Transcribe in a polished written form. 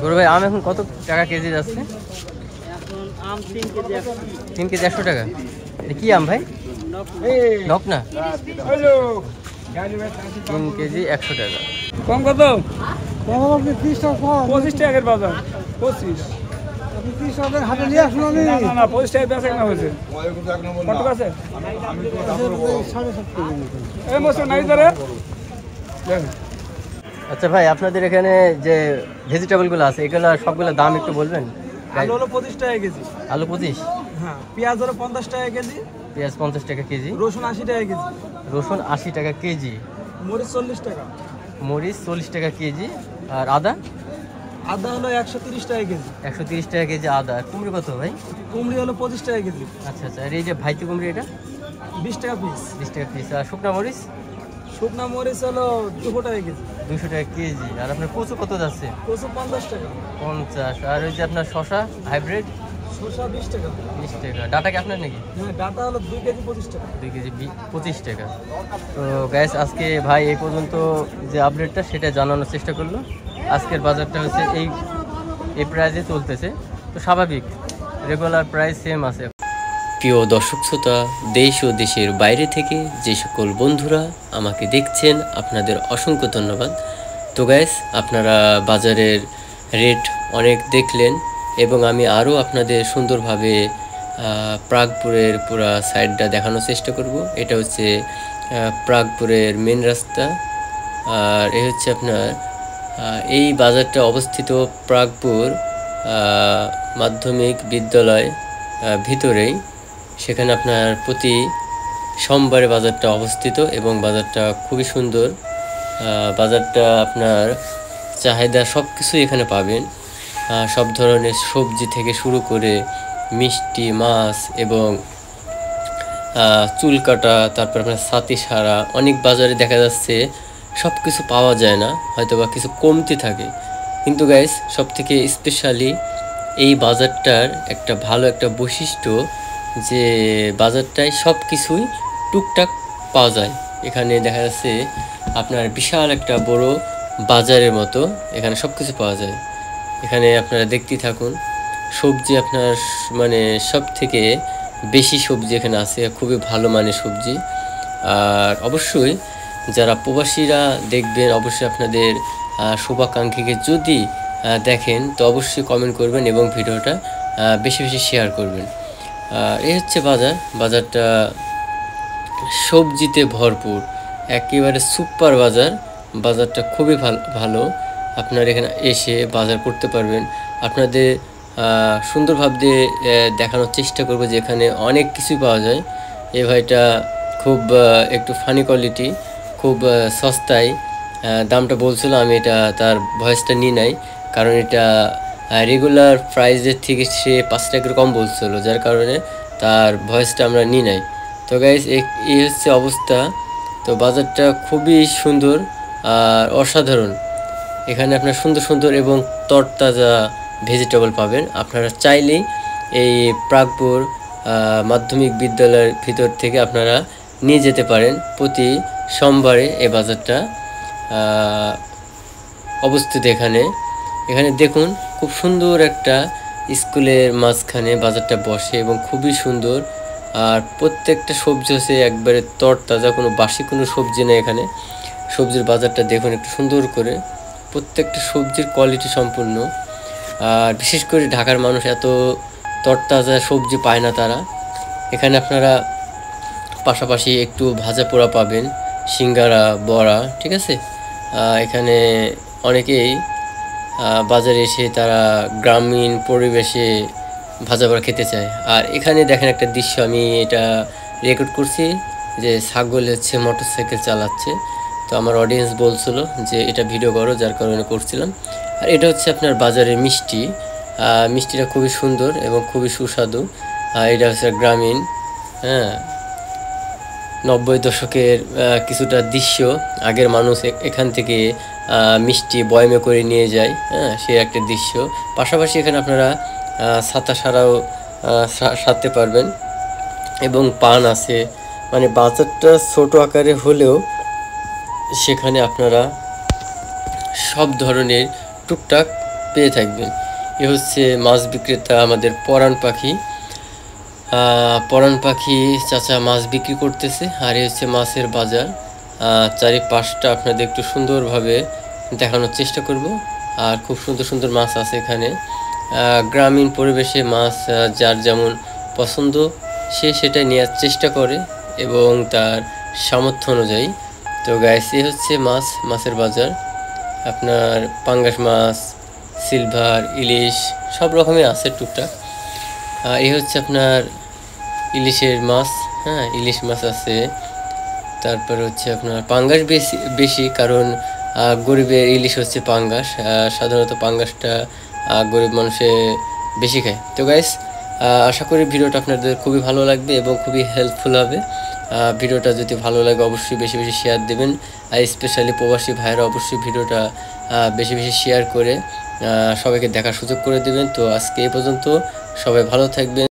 বড় ভাই আম এখন কত টাকা কেজি যাচ্ছে? এখন আম 3 কেজি 3 কেজি 100 টাকা। কি আম ভাই? নক না, 3 কেজি 100 টাকা। কম কত? 25 টাকার বাজার 25। আপনি 30 টাকার হাতে নিয়ে আসুন। আমি না না 25 টাকা বেচা কেনা হয়েছে। কত আছে? এই মশলা নাই ধরে। আচ্ছা ভাই, আপনাদের এখানে যে ভেজিটেবলগুলো আছে এগুলো সবগুলোর দাম একটু বলবেন? আলু হলো 25 টাকা কেজি। আলু 25? হ্যাঁ। পেঁয়াজ হলো 50 টাকা কেজি। পেঁয়াজ 50 টাকা কেজি। রসুন 80 টাকা কেজি। রসুন 80 টাকা কেজি। মরিচ 40 টাকা। মরিচ 40 টাকা কেজি। আর আদা? আদা হলো 130 টাকা কেজি। 130 টাকা কেজি আদা। কুমড়ি কত ভাই? কুমড়ি হলো 25 টাকা কেজি। আচ্ছা আচ্ছা। আর এই যে ভাইতি কুমড়ি এটা? 20 টাকা পিস। 20 টাকা পিস। আর শুকনা মরিচ? শুকনা মরিচ হলো 200 টাকা কেজি। 200 টাকা কেজি। আর আপনার কচু কত যাচ্ছে? কচু 50 টাকা। 50। আর ওই যে আপনার শশা হাইব্রিড? শসা 20 টাকা। 20 টাকা। ডাটা কি আপনার নাকি? হ্যাঁ, ডাটা হলো 2 কেজি 25 টাকা। 2 কেজি 25 টাকা। তো গ্যাস আজকে ভাই এই পর্যন্ত যে আপডেটটা সেটা জানানোর চেষ্টা করলো। আজকের বাজারটা হচ্ছে এই প্রাইসে চলতেছে। তো স্বাভাবিক, রেগুলার প্রাইস সেম আছে। প্রিয় দর্শক শ্রোতা, দেশ ও দেশের বাইরে থেকে যে সকল বন্ধুরা আমাকে দেখছেন আপনাদের অসংখ্য ধন্যবাদ। তো গ্যাস আপনারা বাজারের রেট অনেক দেখলেন এবং আমি আরও আপনাদের সুন্দরভাবে প্রাগপুরের পুরা সাইডটা দেখানোর চেষ্টা করব। এটা হচ্ছে প্রাগপুরের মেন রাস্তা। আর এই হচ্ছে আপনার এই বাজারটা অবস্থিত প্রাগপুর মাধ্যমিক বিদ্যালয় ভিতরেই। সেখানে আপনার প্রতি সোমবারে বাজারটা অবস্থিত এবং বাজারটা খুবই সুন্দর। বাজারটা আপনার চাহিদা সব কিছুই এখানে পাবেন। সব ধরনের সবজি থেকে শুরু করে মিষ্টি, মাছ এবং চুল কাটা, তারপর আপনার ছাতি সারা। অনেক বাজারে দেখা যাচ্ছে সব কিছু পাওয়া যায় না, হয়তো বা কিছু কমতি থাকে। কিন্তু গাইস সব থেকে স্পেশালি এই বাজারটার একটা ভালো একটা বৈশিষ্ট্য যে বাজারটায় সব কিছুই টুকটাক পাওয়া যায়। এখানে দেখা যাচ্ছে আপনার বিশাল একটা বড় বাজারের মতো এখানে সব কিছু পাওয়া যায়। এখানে আপনারা দেখতেই থাকুন। সবজি আপনার মানে সব থেকে বেশি সবজি এখানে আছে, খুবই ভালো মানের সবজি। আর অবশ্যই যারা প্রবাসীরা দেখবেন, অবশ্যই আপনাদের শুভাকাঙ্ক্ষীকে যদি দেখেন তো অবশ্যই কমেন্ট করবেন এবং ভিডিওটা বেশি বেশি শেয়ার করবেন। এই হচ্ছে বাজারটা সবজিতে ভরপুর, একেবারে সুপার বাজারটা খুবই ভালো। আপনারা এখানে এসে বাজার করতে পারবেন। আপনাদের সুন্দরভাবে দেখানোর চেষ্টা করবো যে এখানে অনেক কিছুই পাওয়া যায়। এই ভাইটা খুব একটু ফানি কোয়ালিটি, খুব সস্তায় দামটা বলছিল। আমি এটা তার ভয়েসটা নিই নাই, কারণ এটা রেগুলার প্রাইসের থেকে সে 5 টাকা কম বলছিল, যার কারণে তার ভয়েসটা আমরা নিই নাই। তো গাইস এই হচ্ছে অবস্থা। তো বাজারটা খুবই সুন্দর আর অসাধারণ। এখানে আপনার সুন্দর সুন্দর এবং তরতাজা ভেজিটেবল পাবেন। আপনারা চাইলেই এই প্রাগপুর মাধ্যমিক বিদ্যালয়ের ভিতর থেকে আপনারা নিয়ে যেতে পারেন। প্রতি সোমবারে এই বাজারটা অবস্থিত। এখানে দেখুন খুব সুন্দর একটা স্কুলের মাঝখানে বাজারটা বসে এবং খুবই সুন্দর। আর প্রত্যেকটা সবজি হচ্ছে একবারে তরতাজা, কোনো বাসি কোনো সবজি নেই এখানে। সবজির বাজারটা দেখুন একটু সুন্দর করে, প্রত্যেকটা সবজির কোয়ালিটি সম্পূর্ণ। আর বিশেষ করে ঢাকার মানুষ এত তরতাজা সবজি পায় না তারা। এখানে আপনারা পাশাপাশি একটু ভাজা পোড়া পাবেন, সিঙ্গারা, বড়া, ঠিক আছে। এখানে অনেকেই বাজারে এসে তারা গ্রামীণ পরিবেশে ভাজা পোড়া খেতে চায়। আর এখানে দেখেন একটা দৃশ্য, আমি এটা রেকর্ড করছি যে ছাগল হচ্ছে মোটরসাইকেল চালাচ্ছে। তো আমার অডিয়েন্স বলছিল যে এটা ভিডিও করো, যার কারণে করছিলাম। আর এটা হচ্ছে আপনার বাজারের মিষ্টিটা খুবই সুন্দর এবং খুবই সুস্বাদু। এটা হচ্ছে গ্রামীণ 90 দশকের কিছুটা দৃশ্য। আগের মানুষ এখান থেকে মিষ্টি বয়মে করে নিয়ে যায়, সে একটা দৃশ্য। পাশাপাশি এখানে আপনারা ছাতা সারাও সারতে পারবেন এবং পান আছে। মানে বাজারটা ছোট আকারে হলেও সেখানে আপনারা সব ধরনের টুকটাক পেয়ে থাকবেন। এ হচ্ছে মাছ বিক্রেতা আমাদের পরাণ পাখি। পরাণ পাখি চাচা মাছ বিক্রি করতেছে। আর এই হচ্ছে মাছের বাজার। চারিপাশটা আপনাদের একটু সুন্দরভাবে দেখানোর চেষ্টা করব। আর খুব সুন্দর সুন্দর মাছ আছে এখানে। গ্রামীণ পরিবেশে মাছ যার যেমন পছন্দ সে সেটাই নেওয়ার চেষ্টা করে এবং তার সামর্থ্য অনুযায়ী। তো গাইস, এই হচ্ছে মাছের বাজার। আপনার পাঙ্গাস মাছ, সিলভার, ইলিশ সব রকমই আছে টুকটাক। এই হচ্ছে আপনার ইলিশের মাছ। হ্যাঁ, ইলিশ মাছ আছে। তারপর হচ্ছে আপনার পাঙ্গাস বেশি কারণ গরিবের ইলিশ হচ্ছে পাঙ্গাস। সাধারণত পাঙ্গাসটা গরিব মানুষে বেশি খায়। তো গাইস, আশা করি ভিডিওটা আপনাদের খুবই ভালো লাগবে এবং খুবই হেল্পফুল হবে। ভিডিওটা যদি ভালো লাগে অবশ্যই বেশি বেশি শেয়ার দেবেন। আর স্পেশালি প্রবাসী ভাইরা অবশ্যই ভিডিওটা বেশি বেশি শেয়ার করে সবাইকে দেখার সুযোগ করে দেবেন। তো আজকে এই পর্যন্ত, সবাই ভালো থাকবেন।